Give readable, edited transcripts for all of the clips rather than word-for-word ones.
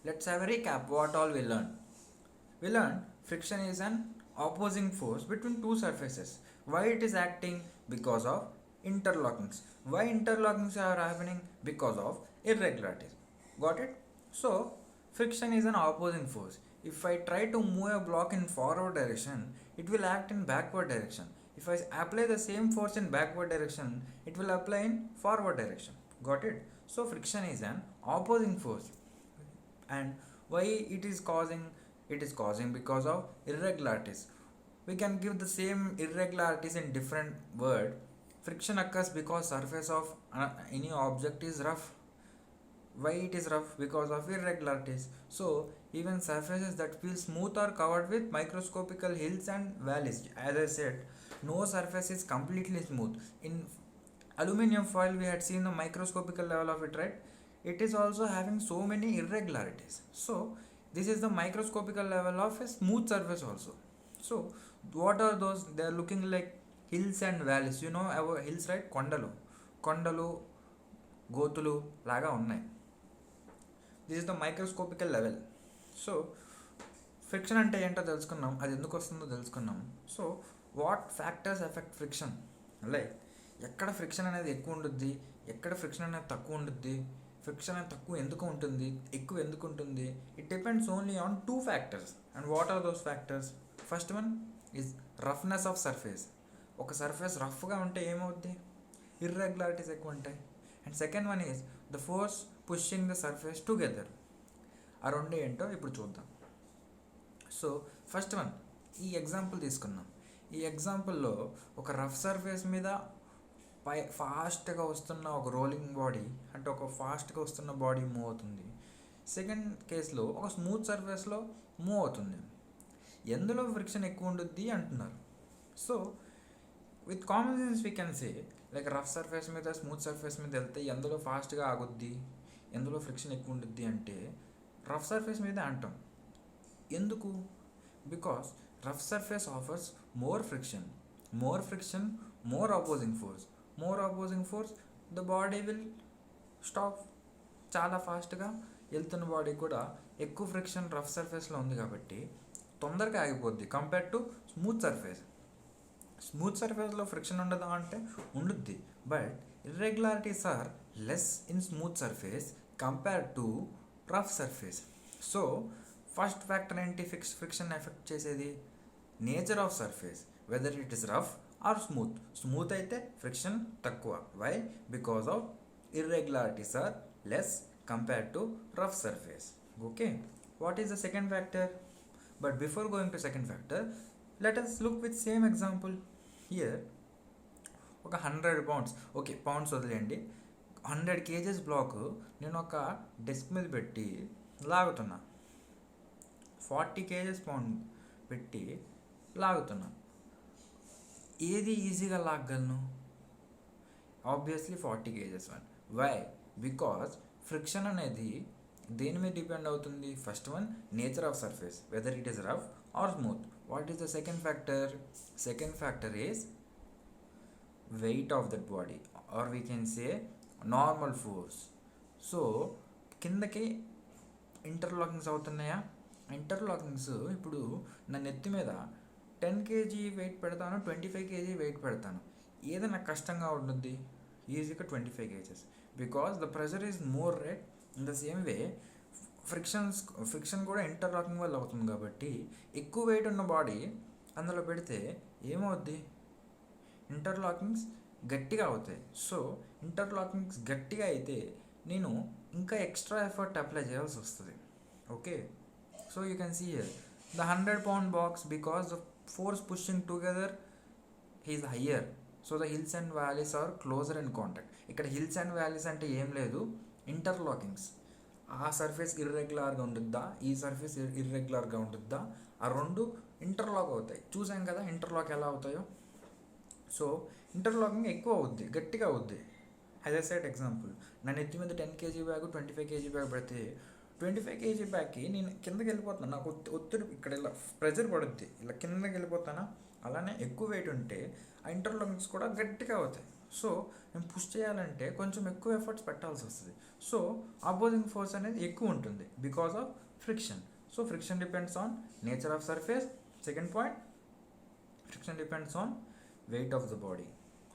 Let's have a recap what all we learned. We learned friction is an opposing force between two surfaces. Why it is acting? Because of interlockings. Why interlockings are happening? Because of irregularities. Got it? So, friction is an opposing force. If I try to move a block in forward direction, it will act in backward direction. If I apply the same force in backward direction, it will apply in forward direction. Got it? So, friction is an opposing force. And why it is causing because of irregularities. We can give the same irregularities in different word. Friction occurs because surface of any object is rough. Why it is rough? Because of irregularities. So even surfaces that feel smooth are covered with microscopical hills and valleys. As I said, no surface is completely smooth. In aluminum foil we had seen the microscopical level of it, right? It is also having so many irregularities. So this is the microscopical level of a smooth surface also. So what are those? They are looking like hills and valleys. You know our hills, right? కొండలు గోతులు లాగా ఉన్నాయి. This is the microscopical level. So friction అంటే ఏంటో తెలుసుకున్నాం, అది ఎందుకు వస్తుందో తెలుసుకున్నాం. So what factors affect friction, like ఎక్కడ ఫ్రిక్షన్ అనేది ఎక్కువ ఉంటుంది, ఎక్కడ ఫ్రిక్షన్ అనేది తక్కువ ఉంటుంది, ఫ్రిక్షన్ అనేది తక్కువ ఎందుకు ఉంటుంది, ఎక్కువ ఎందుకు ఉంటుంది. It depends only on two factors. And what are those factors? First one is roughness of surface. ఒక సర్ఫేస్ రఫ్గా ఉంటే ఏమవుద్ది? ఇర్రెగ్యులారిటీస్ ఎక్కువ ఉంటాయి. And second one is the force pushing the surface together. ఆ రెండు ఏంటో ఇప్పుడు చూద్దాం. సో ఫస్ట్ వన్, ఈ ఎగ్జాంపుల్ తీసుకున్నాం. ఈ ఎగ్జాంపుల్లో ఒక రఫ్ సర్ఫేస్ మీద ఫాస్ట్గా వస్తున్న ఒక రోలింగ్ బాడీ, అంటే ఒక ఫాస్ట్గా వస్తున్న బాడీ మూవ్ అవుతుంది. సెకండ్ కేసులో ఒక స్మూత్ సర్ఫేస్లో మూవ్ అవుతుంది. ఎందులో ఫ్రిక్షన్ ఎక్కువ ఉంటుంది అంటున్నారు. So with common sense we can say, like rough surface మీద స్మూత్ సర్ఫేస్ మీద వెళ్తే ఎందులో ఫాస్ట్గా ఆగుద్ది, ఎందులో ఫ్రిక్షన్ ఎక్కువ ఉంటుంది అంటే రఫ్ సర్ఫేస్ మీద అంటాం. ఎందుకు? Because rough surface offers more friction, more opposing force, the body will stop. చాలా ఫాస్ట్గా వెళ్తున్న బాడీ కూడా ఎక్కువ ఫ్రిక్షన్ రఫ్ సర్ఫేస్లో ఉంది కాబట్టి తొందరగా ఆగిపోద్ది compare to smooth surface. Smooth సర్ఫేస్లో ఫ్రిక్షన్ ఉండదా అంటే ఉండుద్ది, but irregularities are less in smooth surface compare to rough surface. So first factor ఏంటి ఫ్రిక్షన్ ఎఫెక్ట్ చేసేది? Nature of surface, whether it is rough or smooth అయితే friction తక్కువ. Why? Because of irregularities are less compare to rough surface. Okay, what is the second factor? But before going to second factor, let us look with same example here. ఒక 100 pounds, okay pounds వదిలేయండి, 100 kgs black నేను ఒక desk మీద పెట్టి లాగుతున్నా, 40 kgs pound పెట్టి లాగుతున్నా. ఏది ఈజీగా లాగగలను? Obviously 40 kgs one. Why? Because friction అనేది దేని మీద డిపెండ్ అవుతుంది? First one, nature of surface, whether it is rough or smooth. What is the second factor? Second factor is weight of that body, or we can say normal force. So కిందకి ఇంటర్లాకింగ్స్ అవుతున్నాయా? ఇంటర్లాకింగ్స్ ఇప్పుడు నా నెత్తి మీద 10 kg wait పెడతాను, 25 kg wait పెడతాను, ఏది నాకు కష్టంగా ఉంటుంది? ఈజీగా 25 kgs, because the pressure is more, right? In the same way friction కూడా ఇంటర్లాకింగ్ వల్ల అవుతుంది కాబట్టి ఎక్కువ వెయిట్ ఉన్న బాడీ అందులో పెడితే ఏమవుద్ది? ఇంటర్లాకింగ్స్ గట్టిగా అవుతాయి. సో ఇంటర్లాకింగ్స్ గట్టిగా అయితే నేను ఇంకా ఎక్స్ట్రా ఎఫర్ట్ అప్లై చేయాల్సి వస్తుంది. Okay, so you can see here the 100 pound box, because the force pushing together is higher, so the hills and valleys are closer in contact. ఇక్కడ హిల్స్ అండ్ వ్యాలీస్ అంటే ఏం లేదు, ఇంటర్లాకింగ్స్. ఆ surface ఇర్రెగ్యులర్గా ఉంటుందా, ఈ surface ఇర్రెగ్యులర్గా ఉంటుందా, ఆ రెండు ఇంటర్లాక్ అవుతాయి. చూసాం కదా ఇంటర్లాక్ ఎలా అవుతాయో. సో ఇంటర్లాకింగ్ ఎక్కువ అవుద్ది, గట్టిగా అవుద్ది. యాజ్ ఐ సెడ్ ఎగ్జాంపుల్, నా నెత్తి మీద 10 kg బ్యాగ్ 25 kg బ్యాగ్ పెడితే 25 kg బ్యాగ్కి నేను కిందకి వెళ్ళిపోతాను, నాకు ఒత్తిడి ఇక్కడ ఇలా ప్రెజర్ పడుద్ది, ఇలా కిందకి వెళ్ళిపోతానా. అలానే ఎక్కువ వెయిట్ ఉంటే ఆ ఇంటర్లాకింగ్స్ కూడా గట్టిగా అవుతాయి. సో నేను పుష్ చేయాలంటే కొంచెం ఎక్కువ ఎఫర్ట్స్ పెట్టాల్సి వస్తుంది. సో అపోజింగ్ ఫోర్స్ అనేది ఎక్కువ ఉంటుంది because of friction. So friction depends on nature of surface. Second point, friction depends on weight of the body.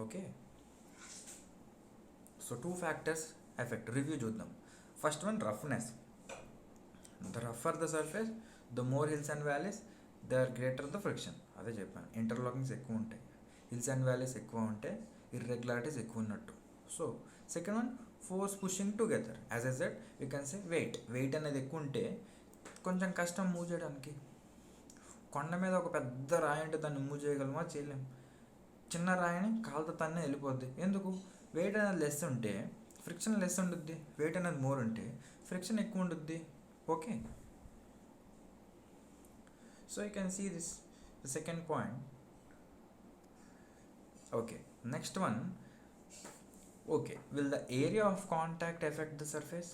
Okay, so 2 factors affect. Review చూద్దాం. First one, roughness. ద రఫర్ the surface, the more hills and valleys, the greater the friction. అదే చెప్పాను, ఇంటర్లాకింగ్స్ ఎక్కువ ఉంటాయి, hills and valleys ఎక్కువ ఉంటే irregularities ఎక్కువ ఉన్నట్టు. So second one, force pushing together. As a said you can say weight అనేది ఎక్కువ ఉంటే కొంచెం కష్టం మూవ్ చేయడానికి. కొండ మీద ఒక పెద్ద రాయి అంటే దాన్ని మూవ్ చేయగలమా? చేయలేం. చిన్న రాయిని కాలుతో తన్నే వెళ్ళిపోద్ది. ఎందుకు? వెయిట్ అనేది లెస్ ఉంటే ఫ్రిక్షన్ లెస్ ఉంటుంది, వెయిట్ అనేది మోర్ ఉంటే ఫ్రిక్షన్ ఎక్కువ ఉంటుంది. Okay, so you can see this the second point. Okay, next one. Okay, will the area of contact affect the surface?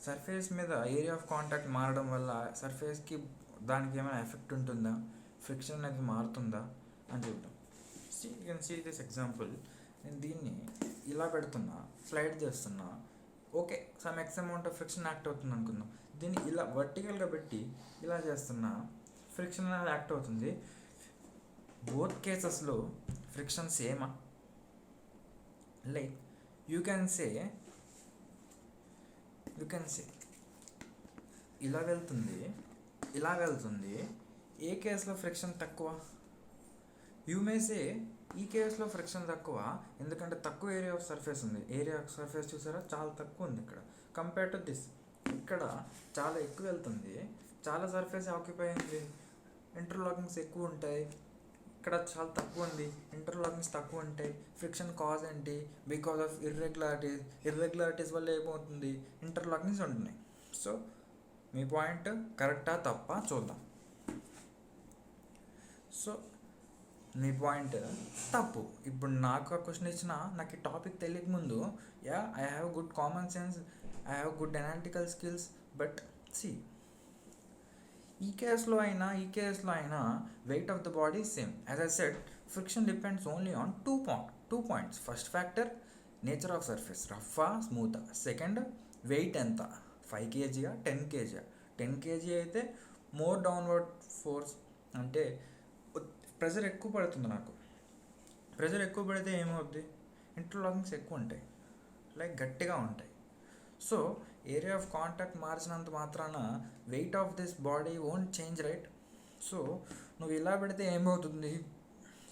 Surface మీద ఏరియా ఆఫ్ కాంటాక్ట్ మారడం వల్ల సర్ఫేస్కి దానికి ఏమైనా ఎఫెక్ట్ ఉంటుందా? ఫ్రిక్షన్ అనేది మారుతుందా అని చూద్దాం. You can see this example. నేను దీన్ని ఇలా పెడుతున్నా, స్లైడ్ చేస్తున్నా. Okay, some X amount of friction act అవుతుంది అనుకుందాం. దీన్ని ఇలా వర్టికల్గా పెట్టి ఇలా చేస్తున్నా, ఫ్రిక్షన్ అనేది యాక్ట్ అవుతుంది. బోత్ కేసెస్లో ఫ్రిక్షన్ సేమా? లైక్ యూ కెన్ సే ఇలా వెళ్తుంది, ఇలా వెళ్తుంది. ఏ కేసులో ఫ్రిక్షన్ తక్కువ? యూ మే సే ఈ కేసులో ఫ్రిక్షన్ తక్కువ ఎందుకంటే తక్కువ ఏరియా ఆఫ్ సర్ఫేస్ ఉంది. ఏరియా ఆఫ్ సర్ఫేస్ చూసారా, చాలా తక్కువ ఉంది ఇక్కడ కంపేర్ టు దిస్. ఇక్కడ చాలా ఎక్కువ వెళ్తుంది, చాలా సర్ఫేస్ ఆక్యుపై ఉంది, ఇంటర్లాకింగ్స్ ఎక్కువ ఉంటాయి. ఇక్కడ చాలా తక్కువ ఉంది, ఇంటర్లాకింగ్స్ తక్కువ ఉంటాయి. ఫ్రిక్షన్ కాజ్ ఏంటి? బికాస్ ఆఫ్ ఇర్రెగ్యులారిటీస్ వల్ల ఏమవుతుంది? ఇంటర్లాకింగ్స్ ఉంటున్నాయి. సో మీ పాయింట్ కరెక్టా తప్పా చూద్దాం. సో మీ పాయింట్ తప్పు. ఇప్పుడు నాకు ఆ క్వశ్చన్ ఇచ్చిన, నాకు ఈ టాపిక్ తెలియక ముందు, yeah I have good common sense, I have good analytical skills, but see ఈ కేసులో అయినా weight of the body same. As I said, friction depends only on two points. First factor, nature of surface, రఫా smooth. Second, weight ఎంత, 5 kg 10 kg. 10 kg అయితే more downward force, అంటే pressure ఎక్కువ పడుతుంది నాకు. ప్రెజర్ ఎక్కువ పడితే ఏమవుద్ది? ఇంటర్లాకింగ్స్ ఎక్కువ ఉంటాయి, లైక్ గట్టిగా ఉంటాయి. సో ఏరియా ఆఫ్ కాంటాక్ట్ మార్చినంత మాత్రాన weight of this body won't change, right? So నువ్వు ఇలా పెడితే ఏమవుతుంది?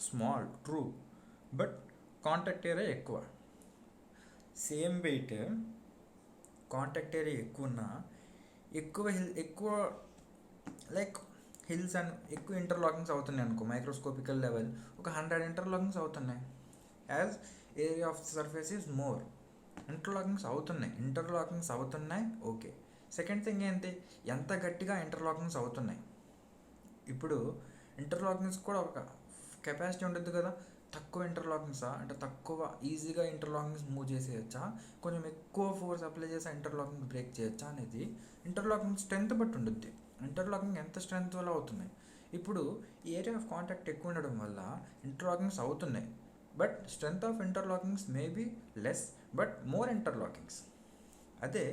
Small, true, but contact area ఎక్కువ. సేమ్ వెయిట్, కాంటాక్ట్ ఏరియా ఎక్కువ లైక్ హిల్స్ అండ్ ఎక్కువ ఇంటర్లాకింగ్స్ అవుతున్నాయి అనుకో, మైక్రోస్కోపికల్ లెవెల్ ఒక 100 ఇంటర్లాకింగ్స్ అవుతున్నాయి. As area of surface is more, interlockings అవుతున్నాయి. ఓకే, సెకండ్ థింగ్ ఏంటి? ఎంత గట్టిగా ఇంటర్లాకింగ్స్ అవుతున్నాయి. ఇప్పుడు ఇంటర్లాకింగ్స్ కూడా ఒక కెపాసిటీ ఉంటుంది కదా. తక్కువ ఇంటర్లాకింగ్సా అంటే తక్కువ ఈజీగా ఇంటర్లాకింగ్స్ మూవ్ చేసేయచ్చా, కొంచెం ఎక్కువ ఫోర్స్ అప్లై చేసి ఇంటర్లాకింగ్ బ్రేక్ చేయొచ్చా అనేది ఇంటర్లాకింగ్ స్ట్రెంత్ బట్టి ఉంటుంది. ఇంటర్లాకింగ్ ఎంత స్ట్రెంత్ వల్ల అవుతున్నాయి. ఇప్పుడు ఏరియా ఆఫ్ కాంటాక్ట్ ఎక్కువ ఉండడం వల్ల ఇంటర్లాకింగ్స్ అవుతున్నాయి, but strength of interlockings may be less, but more interlockings. అదే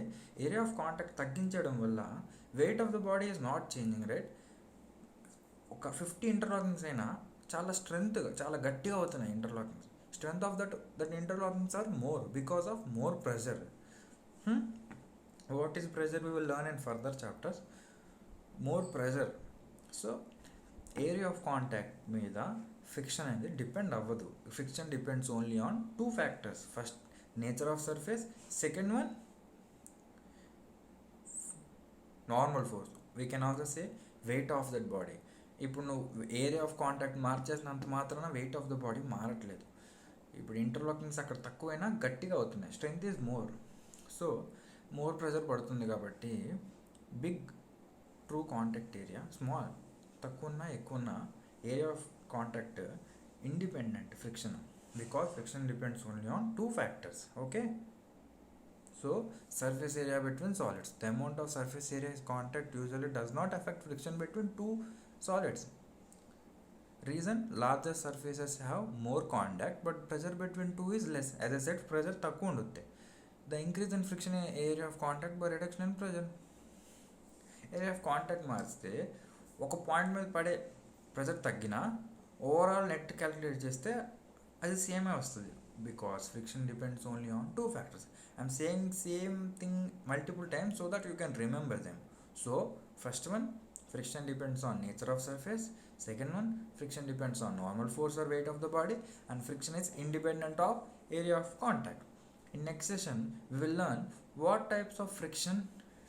ఏరియా ఆఫ్ కాంటాక్ట్ తగ్గించడం వల్ల weight of the body is not changing, right? ఒక 50 ఇంటర్లాకింగ్స్ అయినా చాలా గట్టిగా అవుతున్నాయి interlockings. Strength of that interlockings are more because of more pressure. What is pressure? We will learn in further chapters. More pressure. So area of contact మీద friction అనేది depend అవ్వదు. Friction depends only on 2 factors. First, nature of surface. Second one, normal force. We can also say weight of that body. ఇప్పుడు నువ్వు area of contact మార్చేసినంత మాత్రాన weight of the body మారట్లేదు. ఇప్పుడు interlockings అక్కడ తక్కువైనా గట్టిగా అవుతున్నాయి, strength is more. So more pressure పడుతుంది కాబట్టి big true contact area, small తక్కువ ఉన్నా ఎక్కువ ఉన్నా area of contact independent friction, because friction depends only on 2 factors. Okay, so surface area between solids, the amount of surface area is contact usually does not affect friction between 2 solids. Reason, larger surfaces have more contact but pressure between two is less. As I said, pressure తక్కువ ఉంటుంది. The increase in friction in area of contact by reduction in pressure. Area of contact మార్చితే ఒక point మీద పడే pressure తగ్గినా overall net calculate చేస్తే అది సేమే వస్తుంది because friction depends only on two factors. I'm saying same thing multiple times so that you can remember them. So first one, friction depends on nature of surface. Second one, friction depends on normal force or weight of the body, and friction is independent of area of contact. In next session we will learn what types of friction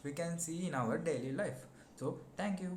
we can see in our daily life. So thank you.